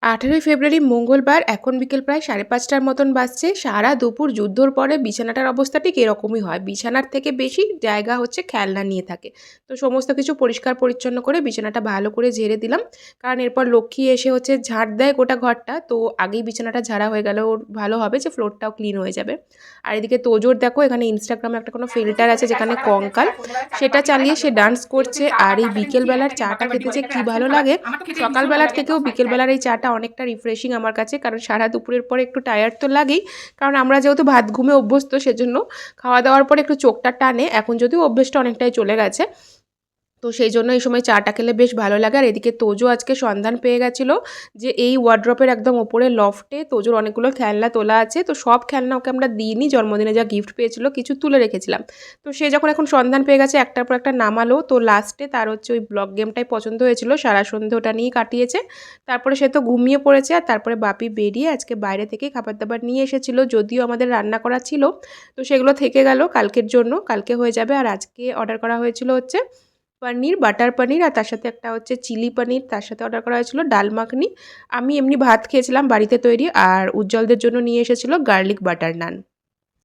18ই ফেব্রুয়ারি মঙ্গলবার এখন বিকেল প্রায় 5:30টার মতন বাজছে। সারা দুপুর যুদ্ধর পরে বিছানাটার অবস্থা ঠিক এরকমই হয়। বিছানার থেকে বেশি জায়গা হচ্ছে খেলনা নিয়ে থাকে। তো সমস্ত কিছু পরিষ্কার পরিচ্ছন্ন করে বিছানাটা ভালো করে ঝেড়ে দিলাম। কারণ এরপর লক্ষ্মী এসে হচ্ছে ঝাড় দেয় গোটা ঘরটা। তো আগেই বিছানাটা ঝাড়া হয়ে গেলে ওর ভালো হবে যে ফ্লোরটাও ক্লিন হয়ে যাবে। আর এদিকে তোজোর দেখো এখানে ইনস্টাগ্রামে একটা কোনো ফিল্টার আছে যেখানে কঙ্কাল, সেটা চালিয়ে সে ডান্স করছে। আর এই বিকেলবেলার চাটা খেতে যে কী ভালো লাগে! সকালবেলার থেকেও বিকেলবেলার এই চাটা অনেকটা রিফ্রেশিং আমার কাছে, কারণ সারা দুপুরের পরে একটু টায়ার্ড তো লাগেই, কারণ আমরা যেহেতু ভাত ঘুমে অভ্যস্ত সেজন্য খাওয়া দাওয়ার পরে একটু চোখটা টানে, এখন যদিও অভ্যেসটা অনেকটাই চলে গেছে। তো সেই জন্য এই সময় চাটা খেলে বেশ ভালো লাগে। আর এদিকে তোজো আজকে সন্ধান পেয়ে গেছিলো যে এই ওয়ার্ড্রপের একদম ওপরে লফটে তোজোর অনেকগুলো খেলনা তোলা আছে। তো সব খেলনা ওকে আমরা দিইনি, জন্মদিনে যা গিফট পেয়েছিল কিছু তুলে রেখেছিলাম। তো সে যখন এখন সন্ধান পেয়ে গেছে একটার পর একটা নামালো। তো লাস্টে তার হচ্ছে ওই ব্লক গেমটাই পছন্দ হয়েছিল, সারা সন্ধে ওটা নিয়েই কাটিয়েছে। তারপরে সে তো ঘুমিয়ে পড়েছে। আর তারপরে বাপি বেরিয়ে আজকে বাইরে থেকেই খাবার দাবার নিয়ে এসেছিলো, যদিও আমাদের রান্না করা ছিল তো সেগুলো থেকে গেল কালকের জন্য, কালকে হয়ে যাবে। আর আজকে অর্ডার করা হয়েছিল হচ্ছে পনির, বাটার পনির, আর তার সাথে একটা হচ্ছে চিলি পনির, তার সাথে অর্ডার করা হয়েছিল ডাল মাখনি। আমি এমনি ভাত খেয়েছিলাম বাড়িতে তৈরি, আর উজ্জ্বলদের জন্য নিয়ে এসেছিলো গার্লিক বাটার নান।